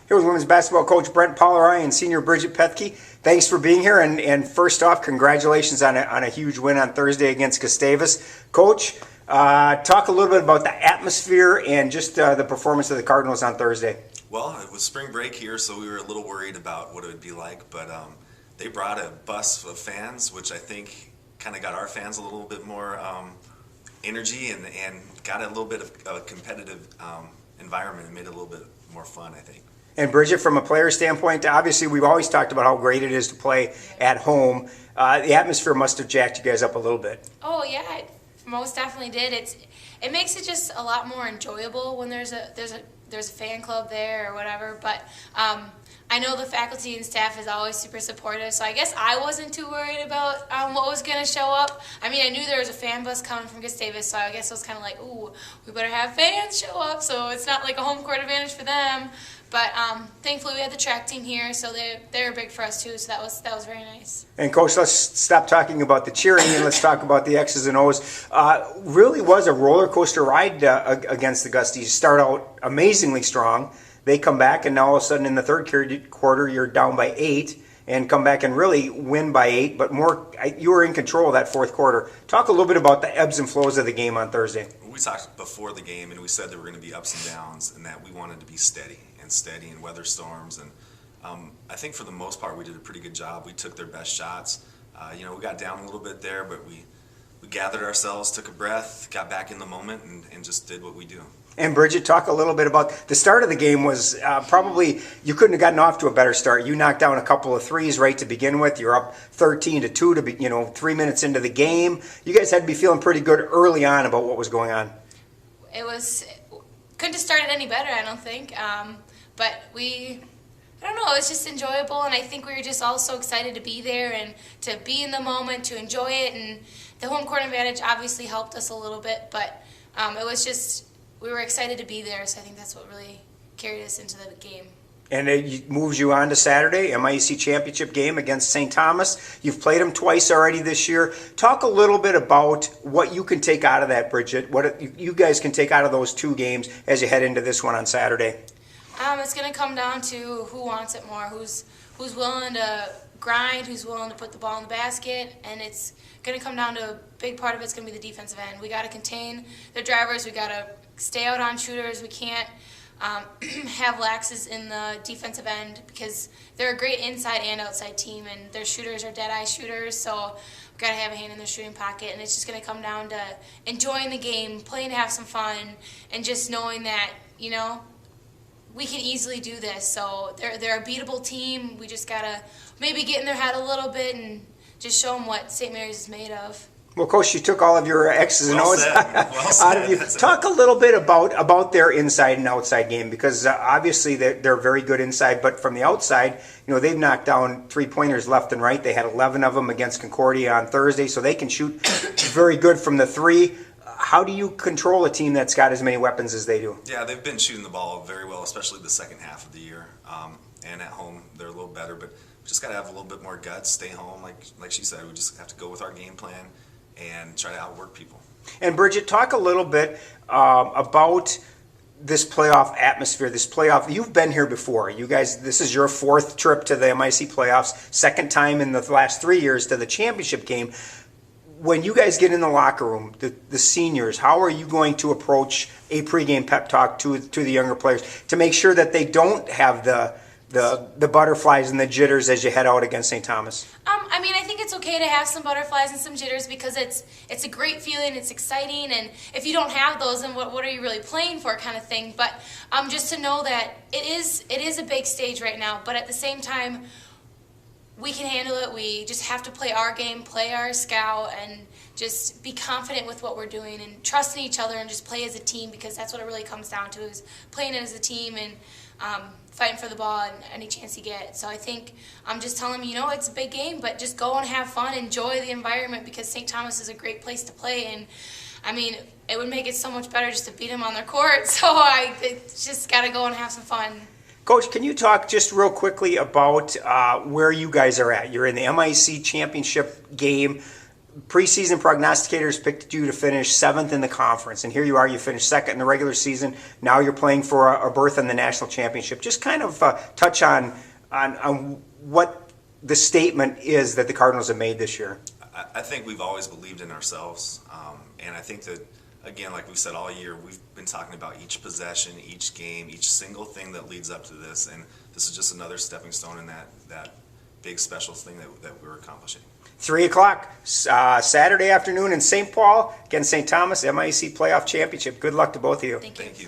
Here with women's basketball coach Brent Pollari and senior Bridget Pethke. Thanks for being here, and first off, congratulations on a huge win on Thursday against Gustavus. Coach, talk a little bit about the atmosphere and just the performance of the Cardinals on Thursday. Well, it was spring break here, so we were a little worried about what it would be like, but they brought a bus of fans, which I think kind of got our fans a little bit more energy and got a little bit of a competitive environment and made it a little bit more fun, I think. And Bridget, from a player standpoint, obviously we've always talked about how great it is to play at home. The atmosphere must have jacked you guys up a little bit. Oh yeah, it most definitely did. It makes it just a lot more enjoyable when there's a fan club there or whatever. But I know the faculty and staff is always super supportive, so I guess I wasn't too worried about what was going to show up. I mean, I knew there was a fan bus coming from Gustavus, so I guess it was kind of like, ooh, we better have fans show up, so it's not like a home court advantage for them. But thankfully we had the track team here, so they were big for us too, so that was very nice. And Coach, let's stop talking about the cheering and let's talk about the X's and O's. Really was a roller coaster ride against the Gusties. You start out amazingly strong. They come back, and now all of a sudden in the third quarter you're down by 8 and come back and really win by 8, but you were in control of that fourth quarter. Talk a little bit about the ebbs and flows of the game on Thursday. We talked before the game, and we said there were going to be ups and downs and that we wanted to be steady in weather storms. And I think for the most part we did a pretty good job. We took their best shots. We got down a little bit there, but we gathered ourselves, took a breath, got back in the moment, and just did what we do. And Bridget, talk a little bit about the start of the game. Was probably you couldn't have gotten off to a better start. You knocked down a couple of threes right to begin with. You're up 13-2 to be 3 minutes into the game. You guys had to be feeling pretty good early on about what was going on. Couldn't have started any better, I don't think. But I don't know, it was just enjoyable, and I think we were just all so excited to be there and to be in the moment, to enjoy it, and the home court advantage obviously helped us a little bit, but it was just, we were excited to be there, so I think that's what really carried us into the game. And it moves you on to Saturday, MIAC championship game against St. Thomas. You've played them twice already this year. Talk a little bit about what you can take out of that, Bridget, what you guys can take out of those two games as you head into this one on Saturday. It's going to come down to who wants it more, who's willing to grind, who's willing to put the ball in the basket, and it's going to come down to a big part of it's going to be the defensive end. We got to contain the drivers. We got to stay out on shooters. We can't have laxes in the defensive end because they're a great inside and outside team, and their shooters are dead-eye shooters, so we've got to have a hand in their shooting pocket, and it's just going to come down to enjoying the game, playing to have some fun, and just knowing that, we can easily do this. So they're a beatable team. We just got to maybe get in their head a little bit and just show them what St. Mary's is made of. Well, Coach, you took all of your X's and O's out of you. Talk a little bit about their inside and outside game, because obviously they're very good inside, but from the outside, they've knocked down three-pointers left and right. They had 11 of them against Concordia on Thursday, so they can shoot very good from the three. How do you control a team that's got as many weapons as they do? Yeah, they've been shooting the ball very well, especially the second half of the year. And at home, they're a little better, but we just got to have a little bit more guts, stay home. Like she said, we just have to go with our game plan and try to outwork people. And Bridget, talk a little bit about this playoff atmosphere, this playoff. You've been here before. You guys, this is your fourth trip to the MIAC playoffs, second time in the last 3 years to the championship game. When you guys get in the locker room, the seniors, how are you going to approach a pregame pep talk to the younger players to make sure that they don't have the butterflies and the jitters as you head out against St. Thomas? I think it's okay to have some butterflies and some jitters because it's a great feeling, it's exciting, and if you don't have those, then what are you really playing for, kind of thing. But just to know that it is a big stage right now, but at the same time, we can handle it. We just have to play our game, play our scout, and just be confident with what we're doing and trust in each other and just play as a team, because that's what it really comes down to, is playing it as a team and fighting for the ball and any chance you get. So I think I'm just telling them, it's a big game, but just go and have fun, enjoy the environment, because St. Thomas is a great place to play. And it would make it so much better just to beat them on their court. So it's just got to go and have some fun. Coach, can you talk just real quickly about where you guys are at? You're in the MIAC championship game. preseason prognosticators picked you to finish 7th in the conference, and here you are, you finished 2nd in the regular season. Now you're playing for a berth in the national championship. Just kind of touch on what the statement is that the Cardinals have made this year. I think we've always believed in ourselves, and I think that, again, like we've said all year, we've been talking about each possession, each game, each single thing that leads up to this, and this is just another stepping stone in that big special thing that we're accomplishing. 3 o'clock Saturday afternoon in St. Paul against St. Thomas, MIAC Playoff Championship. Good luck to both of you. Thank you. Thank you.